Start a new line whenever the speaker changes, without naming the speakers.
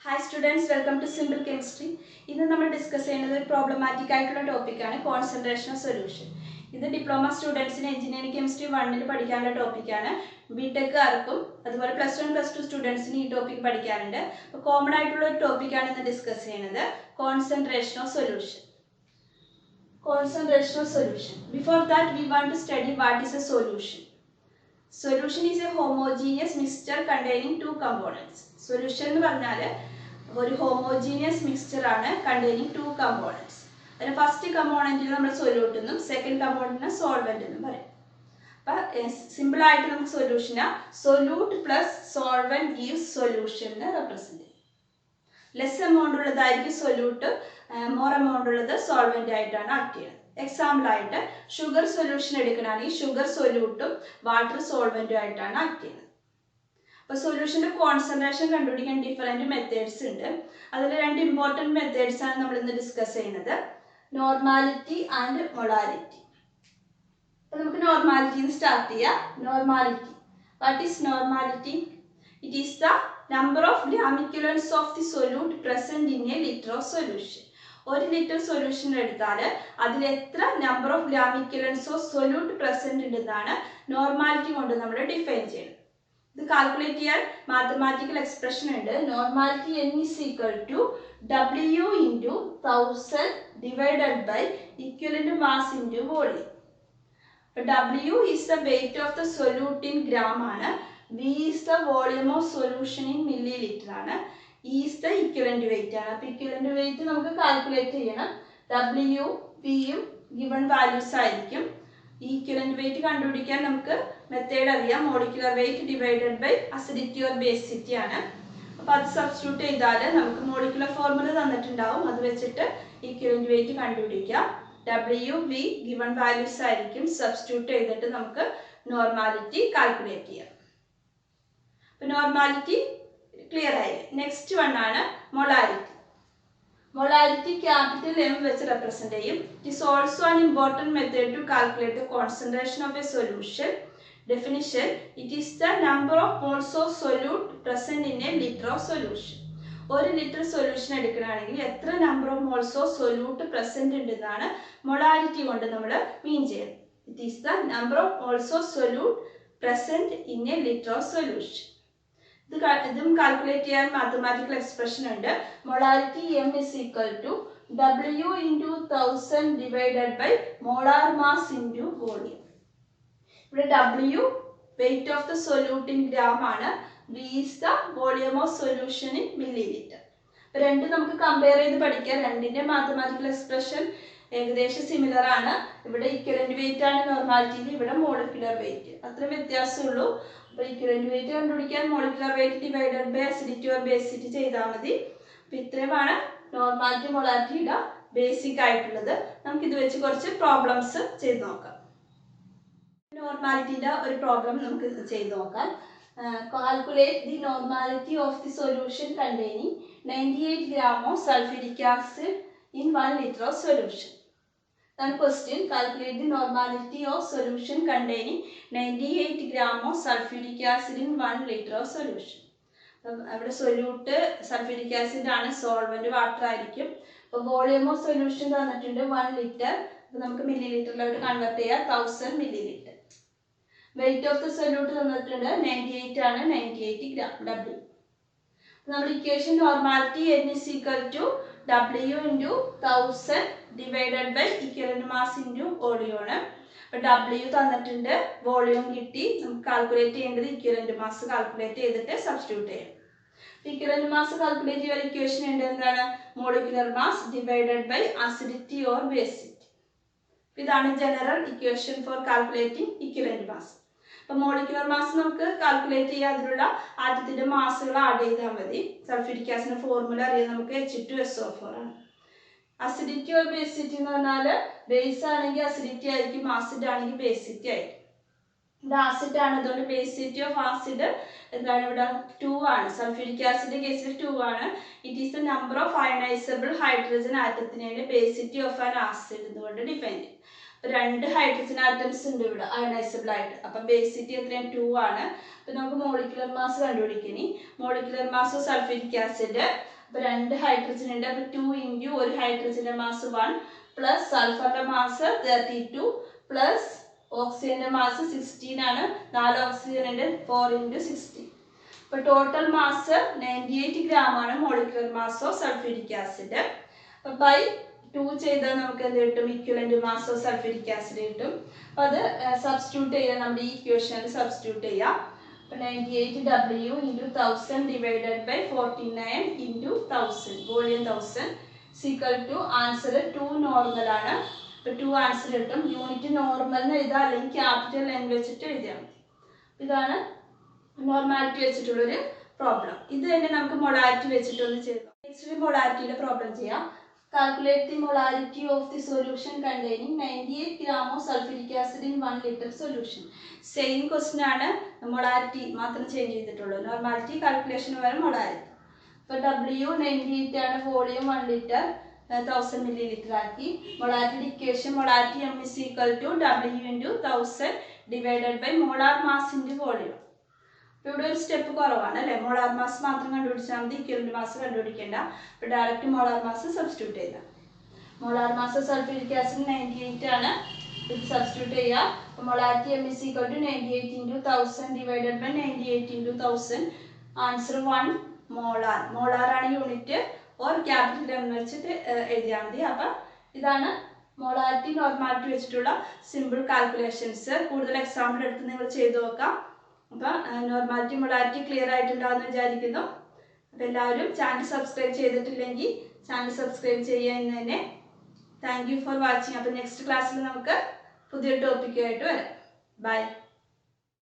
Hi students, welcome to Simple Chemistry. This is we discuss a problematic topic concentration of solution. This is diploma students in engineering chemistry 1 topic. BTech plus 1 plus 2 students in this topic. Common topic is discuss concentration of solution. Concentration of solution. Before that, we want to study what is a solution. Solution is a homogeneous mixture containing two components. Solution is a homogeneous mixture containing two components. The first component is solute, second component is solvent. Simple solution solute plus solvent gives solution represented. Less amount solute, more amount solvent active. Example, sugar solution sugar solute, water solvent active. Solution concentration conducting different methods. There are important methods we discuss. Normality and molarity. Normality start. Normality. What is normality? It is the number of gram equivalents of the solute present in a liter of solution. 1 liter solution adile number of gram equivalents of solute present in normality define. The calculate here mathematical expression and normality n is equal to W into 1000 divided by equivalent mass into volume. W is the weight of the solute in gram. V is the volume of solution in milliliter. E is the equivalent weight. Equivalent weight we calculate. W, V given values. Equivalent weight കണ്ടുപിടിക്കാൻ നമുക്ക് method അറിയാം molecular weight divided by acidity or basicity ആണ്. അപ്പോൾ അത് substitute ചെയ്താൽ നമുക്ക് molecular formula തന്നിട്ടുണ്ടാവും അത് വെച്ചിട്ട് equivalent weight കണ്ടുപിടിക്കാം. W, V given values ആയിരിക്കും സബ്സ്റ്റിറ്റ്യൂട്ട് ചെയ്തിട്ട് നമുക്ക് normality കാൽക്കുലേറ്റ് ചെയ്യാം. അപ്പോൾ normality ക്ലിയർ ആയി. നെക്സ്റ്റ് വൺ ആണ് molarity. Molarity capital M which represent it is also an important method to calculate the concentration of a solution. Definition: it is the number of moles of solute present in a liter of solution. 1 liter solution എടുക്കുകയാണെങ്കിൽ എത്ര number of moles of solute present ഉണ്ടെന്നാണ് molarity കൊണ്ട് നമ്മൾ മീൻ ചെയ്യുന്നത്. It is the number of moles of solute present in a liter of solution. This calculate mathematical expression under molarity M is equal to W into 1000 divided by molar mass into volume. W weight of the solute in gram ആണ്. V is the volume of solution in milliliter. രണ്ടും നമുക്ക് compare ചെയ്ത് പഠിക്കാം. രണ്ടിന്റെ mathematical expression ഏകദേശം similar ആണ്. ഇവിടെ equivalent weight ആണ് നോർമാലിറ്റിയിൽ, ഇവിടെ molecular weight. അത്ര വ്യത്യാസമുള്ളൂ. Equivalent weight കണ്ടുപിടിക്കാൻ molecular weight divided by acidity or basicity ചെയ്താൽ മതി. അപ്പോൾ ഇത്രയുമാണ് നോർമാലിറ്റി മൊളാരിറ്റിയുടെ ബേസിക് ആയിട്ടുള്ളത്. നമുക്ക് ഇത് വെച്ച് കുറച്ച് പ്രോബ്ലംസ് ചെയ്ത് നോക്കാം. നോർമാലിറ്റിയുടെ ഒരു പ്രോബ്ലം നമുക്ക് ചെയ്ത് നോക്കാം. Calculate the normality of the solution containing 98 gram of sulfuric acid in 1 liter of solution. Then question: calculate the normality of solution containing 98 gram of sulfuric acid in 1 liter of solution. Our solute sulfuric acid ആണ്, solvent water ആയിരിക്കും. അപ്പോൾ volume of solution തന്നിട്ടുണ്ട് 1 liter. അപ്പോൾ നമുക്ക് മില്ലിലിറ്ററിലോട്ട് convert ചെയ്യാം 1000 milliliter. Weight of the solute തന്നിട്ടുണ്ട് 98 ആണ്, 98 gram W. നമ്മുടെ equation normality n is equal to W into 1000 divided by equivalent mass into volume. അപ്പോൾ W തന്നിട്ടുണ്ട്, വോളിയം കിട്ടി, നമുക്ക് കാൽക്കുലേറ്റ് ചെയ്യേണ്ടത് equivalent mass കാൽക്കുലേറ്റ് ചെയ്തിട്ട് സബ്സ്റ്റിറ്റ്യൂട്ട് ചെയ്യാം. equivalent mass കാൽക്കുലേറ്റ് ചെയ്യാൻ ഇക്വേഷൻ ഉണ്ട് എന്താണ്? molecular mass divided by acidity or basicity. ഇതാണ് general equation for calculating equivalent mass. അപ്പോൾ molecular mass നമുക്ക് കാൽക്കുലേറ്റ് ചെയ്യാൻ അതിലുള്ള ആറ്റത്തിന്റെ മാസുകൾ ആഡ് ചെയ്താൽ മതി. സൾഫ്യൂരിക് ആസിഡിന്റെ ഫോർമുല അറിയാം നമുക്ക് H2SO4 ആണ്. അസിഡിറ്റി ഓർ ബേസിറ്റി എന്ന് പറഞ്ഞാൽ ബേസ് ആണെങ്കിൽ അസിഡിറ്റി ആയിരിക്കും, ആസിഡ് ആണെങ്കിൽ ബേസിറ്റി ആയിരിക്കും. ഇത് ആസിഡ് ആണ്, അതുകൊണ്ട് ബേസിറ്റി ഓഫ് ആസിഡ് എന്താണ് ഇവിടെ 2 ആണ്. സൾഫ്യൂരിക് ആസിഡിന്റെ കേസിൽ 2 ആണ്. It is the number of ionisable hydrogen ആറ്റത്തിനാണ് ബേസിറ്റി ഓഫ് ആൻ ആസിഡ് എന്നുകൊണ്ട് ഡിഫൈൻ ചെയ്യും. രണ്ട് ഹൈഡ്രജൻ ആറ്റംസ് ഉണ്ട് ഇവിടെ അയണൈസബിൾ ആയിട്ട്. അപ്പം ബേസിറ്റി എത്രയാണ് 2 ആണ്. അപ്പം നമുക്ക് മോളിക്കുലർ മാസ് കണ്ടുപിടിക്കണി. Molecular mass of sulphuric acid അപ്പോൾ 2 ഹൈഡ്രജൻ ഉണ്ട്. അപ്പോൾ 2 ഇൻറ്റു ഒരു ഹൈഡ്രജൻ്റെ മാസ് 1 പ്ലസ് സൾഫറിൻ്റെ മാസ് 32 പ്ലസ് ഓക്സിജൻ്റെ മാസ് 16 ആണ്. 4 ഓക്സിജൻ ഉണ്ട്. 4 ഇൻറ്റു 16. അപ്പോൾ ടോട്ടൽ മാസ് 98 ഗ്രാം ആണ് molecular mass of sulphuric acid. അപ്പോൾ ബൈ 2 ചെയ്താൽ നമുക്ക് എന്ത് കിട്ടും? Equivalent mass of sulphuric acid കിട്ടും. അപ്പോൾ അത് സബ്സ്റ്റിറ്റ്യൂട്ട് ചെയ്യാം, നമ്മുടെ ഈ ഇക്വേഷനിൽ സബ്സ്റ്റിറ്റ്യൂട്ട് ചെയ്യാം. അപ്പോൾ 98W into 1000 divided by 49 into 1000 volume 1000 sequel to answer 2 normal ആണ്. അപ്പോൾ 2 ആൻസർ കിട്ടും. യൂണിറ്റ് നോർമൽ എന്ന് എഴുതാം, അല്ലെങ്കിൽ ക്യാപിറ്റൽ N വെച്ചിട്ട് എഴുതിയാൽ മതി. ഇതാണ് നോർമാലിറ്റി വെച്ചിട്ടുള്ളൊരു പ്രോബ്ലം. ഇത് തന്നെ നമുക്ക് മൊളാരിറ്റി വെച്ചിട്ടൊന്ന് ചെയ്താൽ. നെക്സ്റ്റ് മൊളാരിറ്റിയുടെ പ്രോബ്ലം ചെയ്യാം. Calculate the molarity of the solution containing 98 gram of sulphuric acid in 1 litre solution. Same question ആണ്, മൊളാരിറ്റി മാത്രം ചേഞ്ച് ചെയ്തിട്ടുള്ളൂ. നോർമാലിറ്റി കാൽക്കുലേഷന് വരെ മൊളാരിറ്റി. അപ്പോൾ W 98 ആണ്, വോളിയം 1 ലിറ്റർ 1000 മില്ലി ലിറ്റർ ആക്കി. മൊളാരിറ്റിയുടെ equation molarity M is equal to W into 1000 divided by molar mass into volume. അപ്പോൾ ഇവിടെ ഒരു സ്റ്റെപ്പ് കുറവാണ് അല്ലേ? മോളാർ മാസ് മാത്രം കണ്ടുപിടിച്ചാൽ മതി, ഇക്വലന്റ് മാസ് കണ്ടുപിടിക്കേണ്ട. അപ്പോൾ ഡയറക്റ്റ് മോളാർ മാസ് സബ്സ്റ്റിറ്റ്യൂട്ട് ചെയ്താൽ. മോളാർ മാസ് സൾഫ്യൂരിക് ആസിഡ് 98 ആണ്. ഇത് സബ്സ്റ്റിറ്റ്യൂട്ട് ചെയ്യുക. അപ്പോൾ molarity M is equal to 98 into 1000 divided by 98 into 1000. Answer 1 molar. Molar ആണ് യൂണിറ്റ്, ഓർ ക്യാപിറ്റൽ M വെച്ചിട്ട് എഴുതിയാൽ മതി. അപ്പം ഇതാണ് മോളാരിറ്റി നോർമാലിറ്റി വെച്ചിട്ടുള്ള സിമ്പിൾ കാൽക്കുലേഷൻസ്. കൂടുതൽ എക്സാമ്പിൾ എടുത്ത് നിങ്ങൾ ചെയ്തു നോക്കാം. അപ്പം നോർമാലിറ്റി മൊളാരിറ്റി ക്ലിയർ ആയിട്ടുണ്ടാവുമെന്ന് വിചാരിക്കുന്നു. അപ്പം എല്ലാവരും ചാനൽ സബ്സ്ക്രൈബ് ചെയ്തിട്ടില്ലെങ്കിൽ ചാനൽ സബ്സ്ക്രൈബ് ചെയ്യുക തന്നെ. Thank you for watching. അപ്പം നെക്സ്റ്റ് ക്ലാസ്സിൽ നമുക്ക് പുതിയൊരു ടോപ്പിക്കുമായിട്ട് വരാം. ബൈ.